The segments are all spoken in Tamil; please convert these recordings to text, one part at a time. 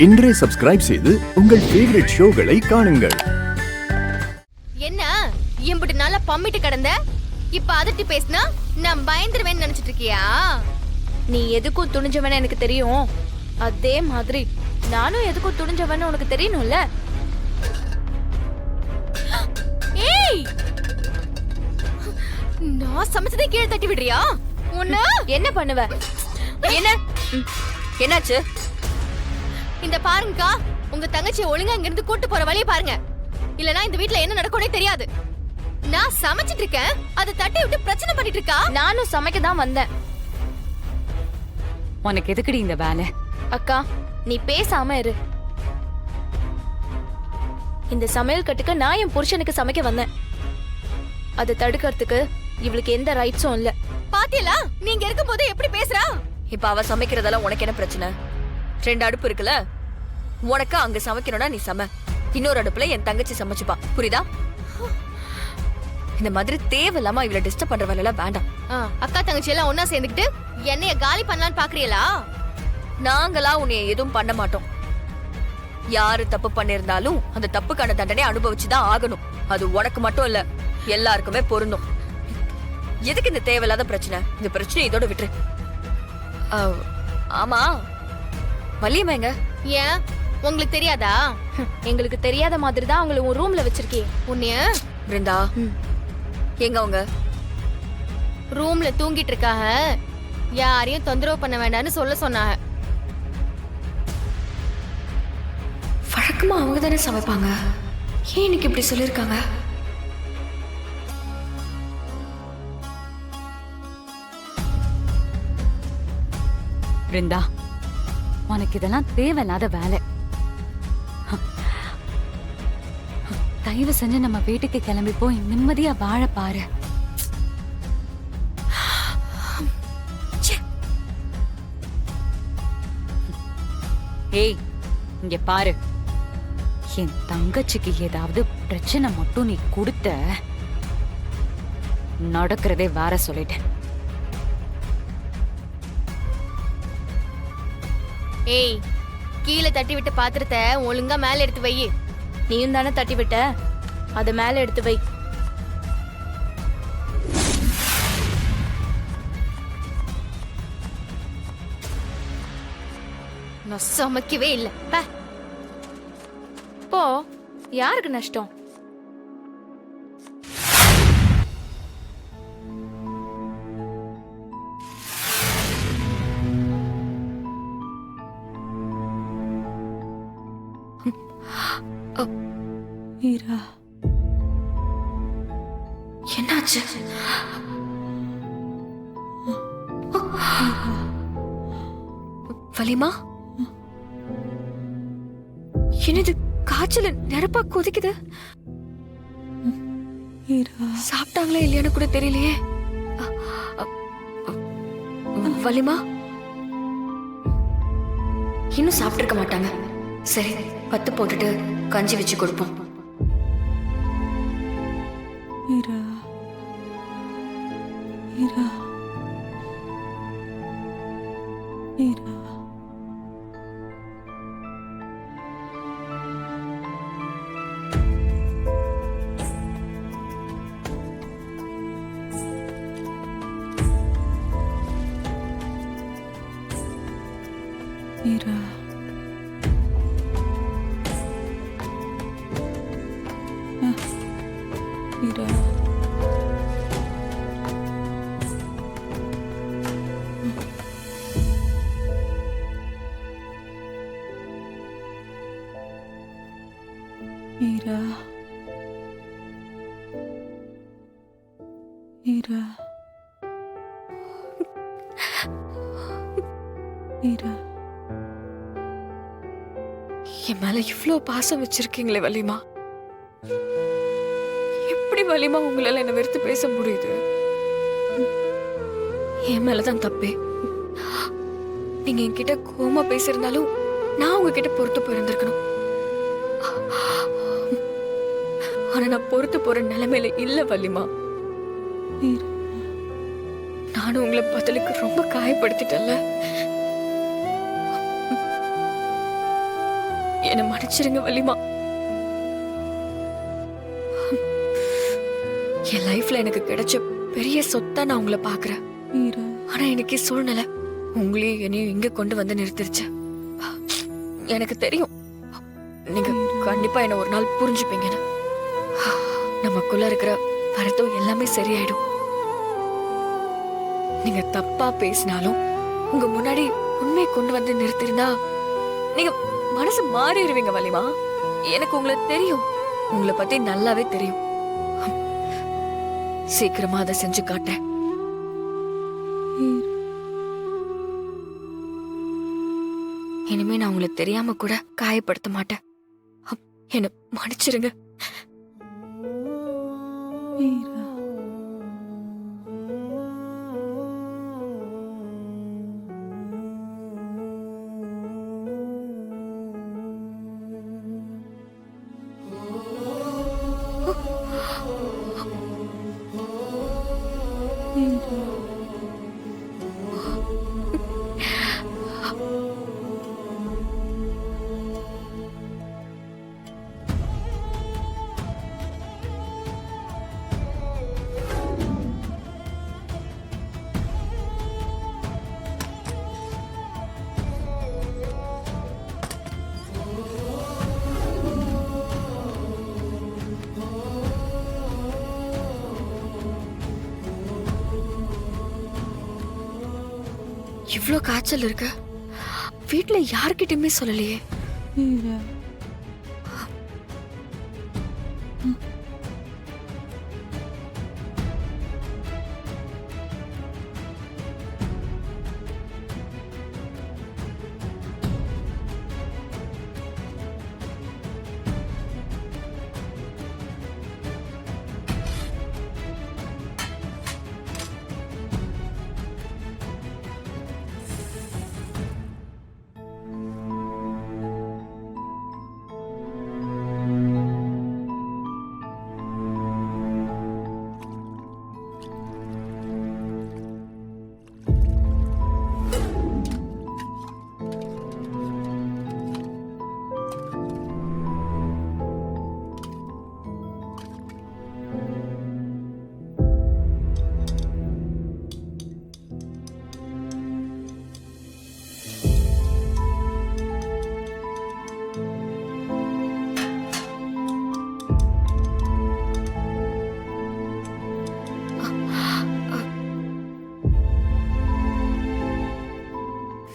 இன்றே சப்ஸ்கிரைப் செய்து உங்கள் ஃபேவரட் ஷோகளை காணுங்கள். என்ன இம்புட்டு நாளா பம்மிட்டு கிடந்த, இப்ப அதட்டி பேசினா நான் பயந்துருவேன்னு நினைச்சிட்டு இருக்கியா? நீ எதுக்கும் துணிஞ்சவன எனக்கு தெரியும். அதே மாதிரி நானும் எதுக்கும் துணிஞ்சவன உனக்கு தெரியணும்ல. ஏய், நான் சமைச்சதை கீழே தட்டி விடுறியா? உன்ன என்ன பண்ணுவ? என்ன என்னாச்சு? இந்த பாருங்கக்கா, உங்க தங்கச்சியை ஒழுங்கா இங்க இருந்து கூட்டு போற வழியை பாருங்க. இல்லனா இந்த வீட்ல என்ன நடக்கும்னே தெரியாது. நான் சமைச்சிட்டு இருக்கேன், அதை தட்டி விட்டு பிரச்சனை பண்ணிட்டு இருக்கா. நானும் சமைக்க தான் வந்தேன். உனக்கு எதுக்குடி இந்த வேலை? அக்கா, நீ பேசாம இரு. இந்த சமையல் கட்டுக்கு நான் என் புருஷனுக்கு சமைக்க வந்தேன். அதை தடுக்கிறதுக்கு இவளுக்கு எந்த ரைட்ஸும் இல்ல. பாத்தியலா, நீங்க இருக்கும்போது எப்படி பேசுறா? இப்ப அவ சமைக்கிறதெல்லாம் உனக்கு என்ன பிரச்சனை? 2 அடுப்பு இருக்குல்ல, உனக்கு அங்க சமைக்கணும்னா நீ சம, இன்னொரு அடுப்புல என் தங்கச்சி சமைச்சுப்பா, புரியுதா? இந்த மாதிரி தேவையில்லாம இவள டிஸ்டர்ப் பண்ற வேலை எல்லாம் வேண்டாம். அக்கா தங்கச்சி எல்லாம் ஒன்னா சேர்ந்துக்கிட்டு என்னைய காலி பண்ணலான்னு பாக்குறீங்களா? நாங்களா உன்னைய எதுவும் பண்ண மாட்டோம். யாரு தப்பு பண்ணிருந்தாலும் அந்த தப்புக்கான தண்டனை அனுபவிச்சுதான் ஆகணும். அது உனக்கு மட்டும் இல்ல, எல்லாருக்குமே பொருந்தும். எதுக்கு இந்த தேவையில்லாத பிரச்சனை? இந்த பிரச்சனை இதோட விட்டுரு. ஆமா, வள்ளியம்மா எங்க? ஏன் உங்களுக்கு தெரியாதா? எங்களுக்கு தெரியாத மாதிரி தான் அவங்கள உன் ரூம்ல வச்சிருக்கேன். உன்னைய பிருந்தா எங்க அவங்க? ரூம்ல தூங்கிட்டு இருக்காங்க. யாரையும் தொந்தரவு பண்ண வேண்டாம்னு சொல்ல சொன்னாங்க. வழக்கமா அவங்க தானே சமைப்பாங்க, ஏன் எனக்கு இப்படி சொல்லிருக்காங்க? பிருந்தா, உனக்கு இதெல்லாம் தேவையில்லாத வேலை. தயவு செஞ்சு நம்ம வீட்டுக்கு கிளம்பி போய் நிம்மதியா வாழ பாரு. ஏய், இங்க பாரு, என் தங்கச்சிக்கு ஏதாவது பிரச்சனை மட்டும் நீ கொடுத்த, நடக்கிறதே வேற சொல்லிட்டேன். ஏய், கீழே தட்டி விட்டு பாத்திரத்தை ஒழுங்கா மேல எடுத்து வை. நீயும் தானே தட்டி விட்ட, அதை மேல எடுத்து வை. நான் சமைக்கவே இல்ல. போ, யாருக்கு நஷ்டம்? என்னாச்சு? வலிமா, என்னது காய்ச்சல் நெருப்பா கொதிக்குது? சாப்பிட்டாங்களே இல்லையான்னு கூட தெரியலையே. வலிமா இன்னும் சாப்பிட்டிருக்க மாட்டாங்க. சரி, பத்து போட்டுட்டு கஞ்சி வச்சு கொடுப்போம். என் மேல இவ்ளோ பாசம் வச்சிருக்கீங்களே வலிமா, எப்படி வலிமா உங்களால என்ன வெறுத்து பேச முடியுது? என் மேலதான் தப்பே. நீங்க என்கிட்ட கோமா பேசியிருந்தாலும் நான் உங்ககிட்ட பொறுத்து போயிருந்திருக்கணும். ஆனா நான் பொறுத்து போற நிலைமையில இல்ல வள்ளிமா. நானும் உங்களை பதிலுக்கு ரொம்ப காயப்படுத்திட்டேன்ல. என்ன மன்னிச்சிருங்க வள்ளிமா. என் லைஃப்ல எனக்கு கிடைச்ச பெரிய சொத்தா நான் உங்களை பாக்குறேன். ஆனா எனக்கு சூழ்நிலை உங்களையும் என்னையும் இங்க கொண்டு வந்து நிறுத்திருச்சு. எனக்கு தெரியும் நீங்க கண்டிப்பா என்ன ஒரு நாள் புரிஞ்சுப்பீங்கன்னு. நமக்குள்ள இருக்கிற வருத்தம் எல்லாமே சரியாயிடும். நீங்க தப்பா பேசினாலும் உங்க முன்னாடி உண்மையை கொண்டு வந்து நிறுத்திருந்தா நீங்க மனசு மாறிடுவீங்க வள்ளிமா. எனக்கு உங்களை தெரியும், உங்களை பத்தி நல்லாவே தெரியும். சீக்கிரமா அதை செஞ்சு காட்டேன். இனிமே நான் உங்களை தெரியாம கூட காயப்படுத்த மாட்டேன். என்ன மன்னிச்சிருங்க. இவ்ளோ காய்ச்சல் இருக்கு, வீட்டுல யார்கிட்டயுமே சொல்லலையே.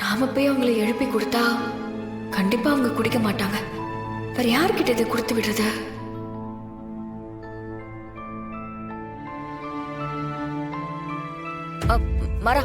நாம போய் அவங்களை எழுப்பி கொடுத்தா கண்டிப்பா அவங்க குடிக்க மாட்டாங்க. வேற யார்கிட்ட இதை கொடுத்து விடுறது? மரா,